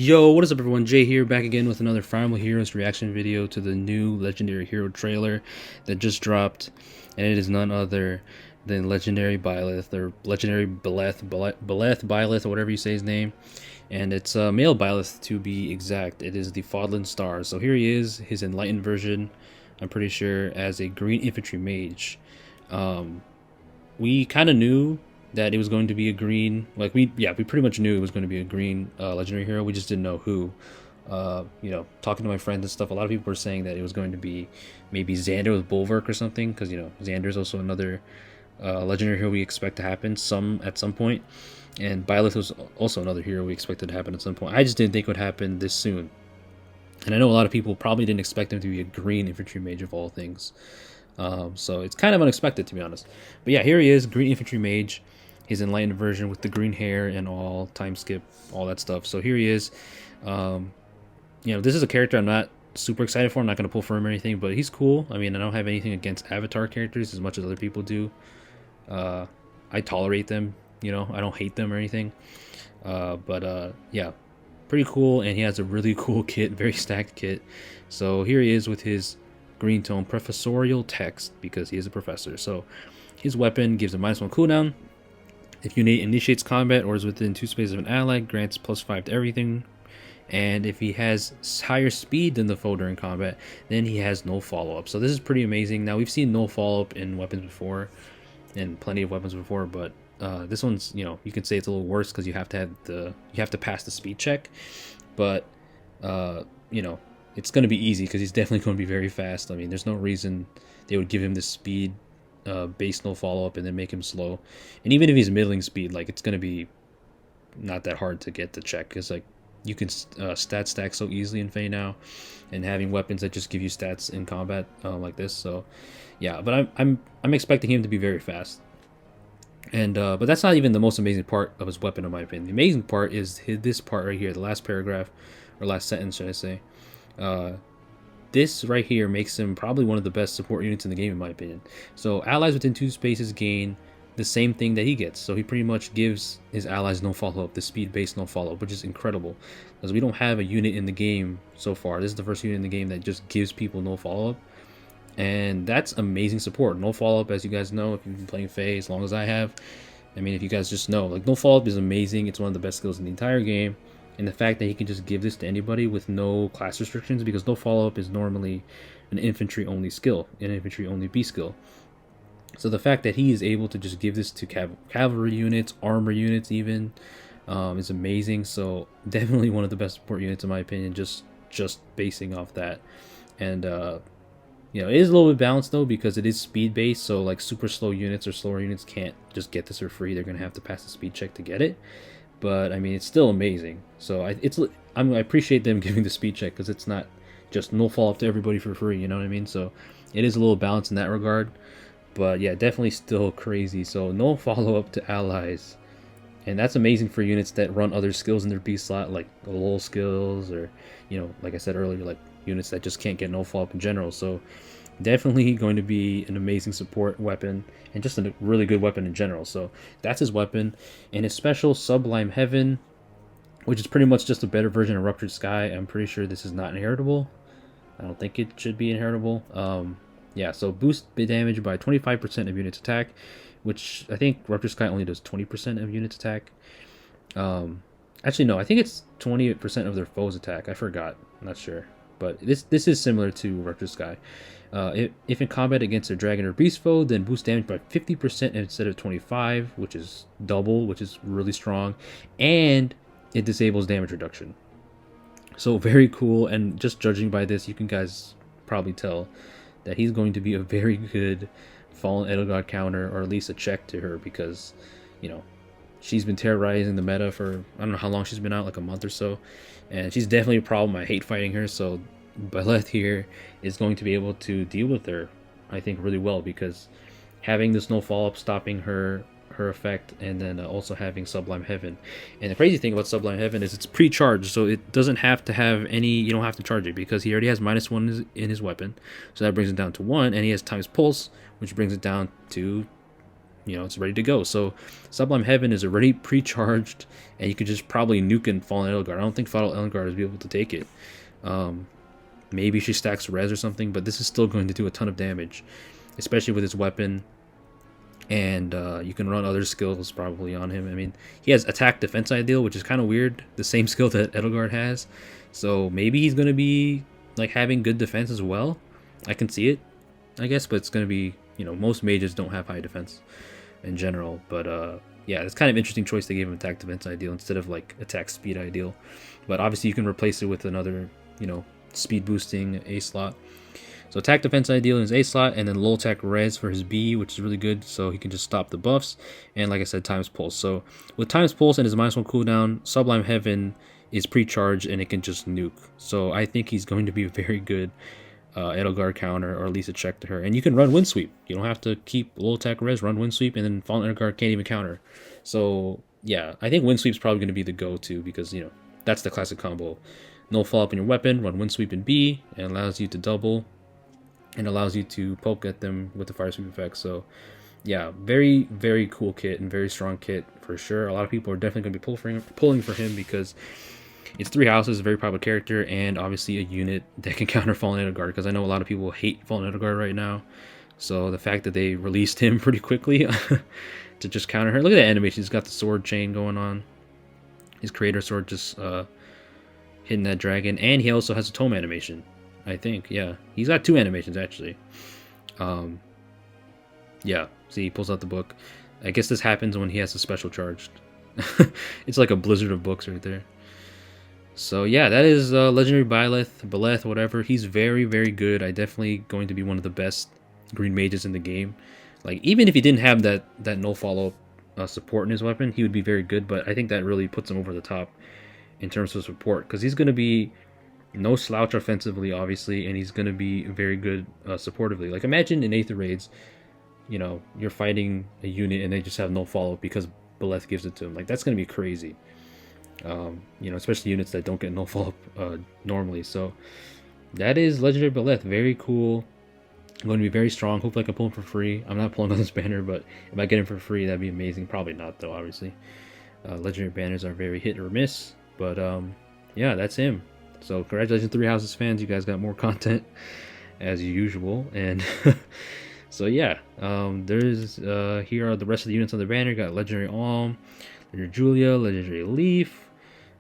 Yo, what is up everyone? Jay here, back again with another Primal Heroes reaction video to the new Legendary Hero trailer that just dropped, and it is none other than Legendary Byleth, or Legendary Byleth, or whatever you say his name, and it's male Byleth to be exact. It is the Fodlan Star. So here he is, his enlightened version, I'm pretty sure, as a green infantry mage. We kind of knew that it was going to be a green, like we pretty much knew it was going to be a green legendary hero. We just didn't know who. Talking to my friends and stuff, a lot of people were saying that it was going to be maybe Xander with Bulwark or something, because Xander is also another legendary hero we expect to happen at some point, and Byleth was also another hero we expected to happen at some point. I just didn't think it would happen this soon, and I know a lot of people probably didn't expect him to be a green infantry mage of all things. So it's kind of unexpected, to be honest. But yeah, here he is, green infantry mage, his enlightened version with the green hair and all, time skip, all that stuff. So here he is. This is a character I'm not super excited for. I'm not going to pull for him or anything, but he's cool. I mean, I don't have anything against Avatar characters as much as other people do. I tolerate them, I don't hate them or anything. Yeah, pretty cool, and he has a really cool kit, very stacked kit. So here he is with his green tone professorial text, because he is a professor. So his weapon gives a -1 cooldown. If unit initiates combat or is within 2 spaces of an ally, grants +5 to everything. And if he has higher speed than the foe during combat, then he has no follow-up. So this is pretty amazing. Now, we've seen no follow-up in weapons before, and plenty of weapons before, but this one's, you can say it's a little worse because you have to pass the speed check. But it's going to be easy because he's definitely going to be very fast. I mean, there's no reason they would give him this speed base no follow-up and then make him slow. And even if he's middling speed, like, it's going to be not that hard to get the check, because like you can stat stack so easily in FEH now, and having weapons that just give you stats in combat like this. So yeah, but I'm expecting him to be very fast. And but that's not even the most amazing part of his weapon, in my opinion. The amazing part is this part right here, the last paragraph, or last sentence, should I say. This right here makes him probably one of the best support units in the game, in my opinion. So allies within 2 spaces gain the same thing that he gets. So he pretty much gives his allies no follow-up, the speed-based no follow-up, which is incredible, because we don't have a unit in the game so far. This is the first unit in the game that just gives people no follow-up, and that's amazing support. No follow-up, as you guys know, if you've been playing FEH as long as I have. I mean, if you guys just know, like, no follow-up is amazing. It's one of the best skills in the entire game. And the fact that he can just give this to anybody with no class restrictions, because no follow-up is normally an infantry-only skill, an infantry-only B skill. So the fact that he is able to just give this to cavalry units, armor units even, is amazing. So definitely one of the best support units, in my opinion, just basing off that. And it is a little bit balanced though, because it is speed based. So like super slow units or slower units can't just get this for free. They're gonna have to pass the speed check to get it. But I mean, it's still amazing. So I appreciate them giving the speed check, because it's not just no follow-up to everybody for free, you know what I mean? So it is a little balanced in that regard. But yeah, definitely still crazy. So no follow-up to allies, and that's amazing for units that run other skills in their B slot, like LOL skills, or like I said earlier, like units that just can't get no follow-up in general. So definitely going to be an amazing support weapon, and just a really good weapon in general. So that's his weapon. And his special, Sublime Heaven, which is pretty much just a better version of Ruptured Sky. I'm pretty sure this is not inheritable. I don't think it should be inheritable. Yeah, so boost damage by 25% of units attack, which I think Ruptured Sky only does 20% of units attack. Actually, no, I think it's 20% of their foes attack. I forgot. I'm not sure. But this is similar to Ruptured Sky. If in combat against a dragon or beast foe, then boost damage by 50% instead of 25, which is double, which is really strong. And it disables damage reduction. So very cool, and just judging by this, you can guys probably tell that he's going to be a very good Fallen Edelgard counter, or at least a check to her, because, she's been terrorizing the meta for, I don't know how long she's been out, like a month or so, and she's definitely a problem. I hate fighting her, so Byleth here is going to be able to deal with her, I think, really well, because having this no follow-up stopping her effect, and then also having Sublime Heaven. And the crazy thing about Sublime Heaven is it's pre-charged, so it doesn't have to have any, you don't have to charge it, because he already has -1 in his weapon, so that brings it down to 1, and he has Times Pulse, which brings it down to it's ready to go. So Sublime Heaven is already pre-charged, and you could just probably nuke and Fallen Edelgard. I don't think Fallen Edelgard is be able to take it. Maybe she stacks res or something, but this is still going to do a ton of damage, especially with his weapon. And you can run other skills probably on him. I mean, he has attack defense ideal, which is kind of weird. The same skill that Edelgard has. So maybe he's going to be like having good defense as well. I can see it, I guess, but it's going to be, most mages don't have high defense in general. But yeah, it's kind of interesting choice they gave him attack defense ideal instead of like attack speed ideal. But obviously you can replace it with another, speed boosting A slot. So attack defense ideal in his A slot, and then low attack res for his B, which is really good, so he can just stop the buffs. And like I said, times pulse. So with times pulse and his -1 cooldown, Sublime Heaven is pre-charged and it can just nuke. So I think he's going to be a very good Edelgard counter, or at least a check to her. And you can run Wind Sweep. You don't have to keep low attack res, run Wind Sweep, and then Fallen Edelgard can't even counter. So yeah, I think Wind Sweep's probably going to be the go-to because, that's the classic combo. No follow-up in your weapon, run Wind Sweep in B, and allows you to double, and allows you to poke at them with the fire sweep effect. So yeah, very, very cool kit and very strong kit for sure. A lot of people are definitely going to be pulling for him because it's 3 houses, a very popular character, and obviously a unit that can counter Fallen Edelgard, because I know a lot of people hate Fallen Edelgard right now. So the fact that they released him pretty quickly to just counter her. Look at that animation. He's got the sword chain going on. His creator sword just hitting that dragon. And he also has a tome animation, I think. Yeah, he's got 2 animations actually. Yeah, see, he pulls out the book. I guess this happens when he has a special charged. It's like a blizzard of books right there. So yeah, that is Legendary Byleth, whatever. He's very, very good. I definitely going to be one of the best green mages in the game. Like, even if he didn't have that no follow support in his weapon, he would be very good. But I think that really puts him over the top in terms of support, because he's going to be no slouch offensively, obviously, and he's going to be very good supportively. Like, imagine in Aether Raids, you're fighting a unit and they just have no follow-up because Byleth gives it to him. Like, that's going to be crazy. Especially units that don't get no follow-up normally. So that is Legendary Byleth. Very cool. I'm going to be very strong. Hopefully I can pull him for free. I'm not pulling on this banner, but if I get him for free, that'd be amazing. Probably not, though, obviously. Legendary banners are very hit or miss. But yeah, that's him. So congratulations, 3 Houses fans. You guys got more content as usual. And so yeah, there's here are the rest of the units on the banner. Got Legendary Alm, Legendary Julia, Legendary Leaf,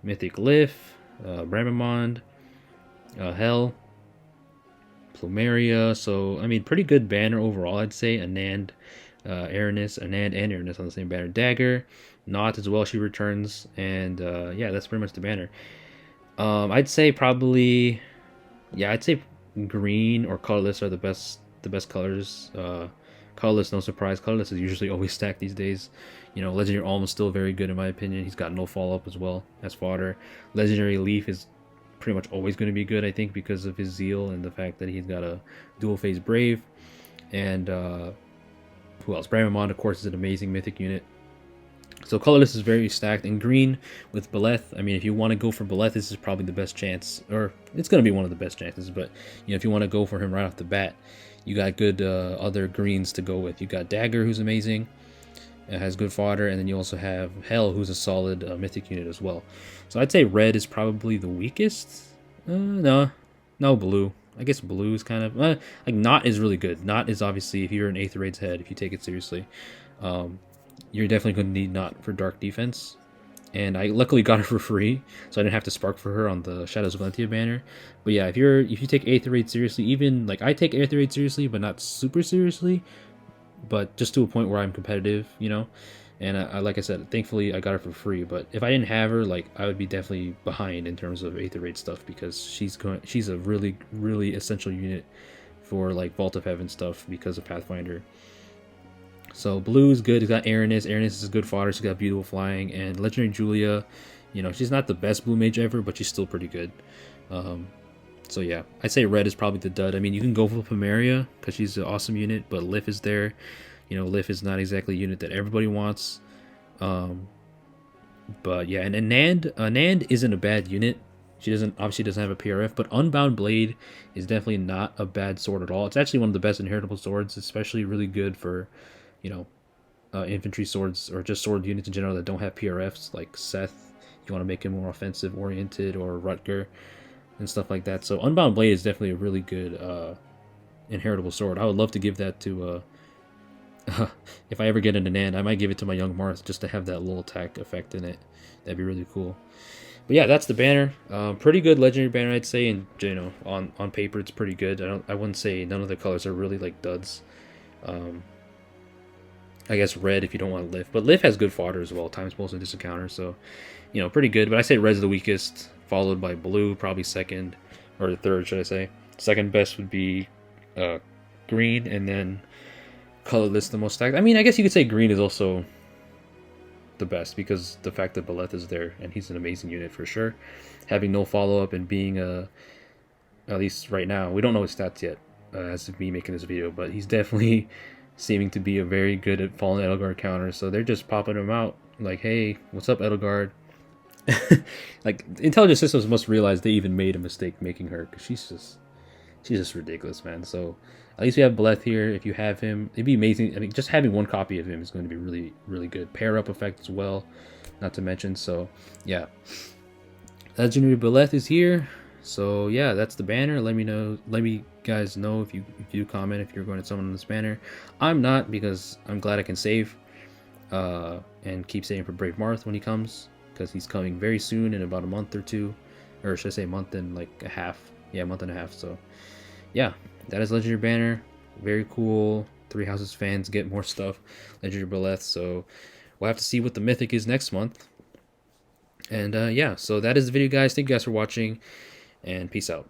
Mythic Lif, Bramamond, Hell, Plumeria. So I mean, pretty good banner overall, I'd say. Anand, Anand and Aranis on the same banner. Dagger, Not as well. She returns, and yeah, that's pretty much the banner. I'd say probably, yeah, I'd say green or colorless are the best colors. Colorless, no surprise. Colorless is usually always stacked these days. Legendary Alm is still very good in my opinion. He's got no follow-up as well as fodder. Legendary Leaf is pretty much always going to be good, I think, because of his zeal and the fact that he's got a dual phase Brave. And who else? Bramamond, of course, is an amazing mythic unit. So colorless is very stacked. And green with Byleth, I mean, if you want to go for Byleth, this is probably the best chance, or it's going to be one of the best chances. But if you want to go for him right off the bat, you got good other greens to go with. You got Dagger, who's amazing. It has good fodder, and then you also have Hell, who's a solid mythic unit as well. So I'd say red is probably the weakest. No, blue. I guess blue is kind of like Not is really good. Not is obviously, if you're an Aether Raid's head, if you take it seriously, you're definitely going to need Not for dark defense. And I luckily got her for free, so I didn't have to spark for her on the Shadows of Valentia banner. But yeah, if you take Aether Raid seriously, even like I take Aether Raid seriously, but not super seriously, but just to a point where I'm competitive, And I like I said, thankfully I got her for free. But if I didn't have her, like, I would be definitely behind in terms of Aether Raid stuff, because she's a really, really essential unit for like Vault of Heaven stuff because of Pathfinder. So blue is good. It's got Aranis. Aranis is good fodder. She's got beautiful flying. And Legendary Julia, she's not the best blue mage ever, but she's still pretty good. So yeah, I'd say red is probably the dud. I mean, you can go for Plumeria because she's an awesome unit, but Lif is there. Lif is not exactly a unit that everybody wants. But yeah, and Anand isn't a bad unit. She obviously doesn't have a PRF, but Unbound Blade is definitely not a bad sword at all. It's actually one of the best inheritable swords, especially really good for, infantry swords or just sword units in general that don't have PRFs, like Seth. You want to make him more offensive oriented, or Rutger and stuff like that. So Unbound Blade is definitely a really good inheritable sword. I would love to give that to if I ever get into Nan, I might give it to my young Marth just to have that little attack effect in it. That'd be really cool. But yeah, that's the banner. Pretty good legendary banner, I'd say, and on paper it's pretty good. I wouldn't say none of the colors are really like duds. I guess red if you don't want Lift, but Lift has good fodder as well. Time Pulse and Distant Counter, so pretty good. But I say red's the weakest, followed by blue, probably second or third, should I say? Second best would be green, and then colorless the most stacked. I mean, I guess you could say green is also the best because the fact that Byleth is there and he's an amazing unit for sure. Having no follow up and being at least right now, we don't know his stats yet as of me making this video, but he's definitely seeming to be a very good at fallen Edelgard counters. So they're just popping him out like, hey, what's up, Edelgard? Like, intelligent systems must realize they even made a mistake making her, because she's just ridiculous, man. So at least we have Byleth here. If you have him, it'd be amazing. I mean, just having one copy of him is going to be really, really good. Pair up effect as well, not to mention. So yeah, Legendary Byleth is here. So yeah, that's the banner. Let me guys know if you comment if you're going to summon this banner. I'm not, because I'm glad I can save and keep saving for Brave Marth when he comes, because he's coming very soon in about a month or two, or should I say month and like a half. Yeah, month and a half. So yeah, that is Legendary banner. Very cool. Three Houses fans get more stuff. Legendary Byleth. So we'll have to see what the mythic is next month. And yeah, so that is the video, guys. Thank you guys for watching, and peace out.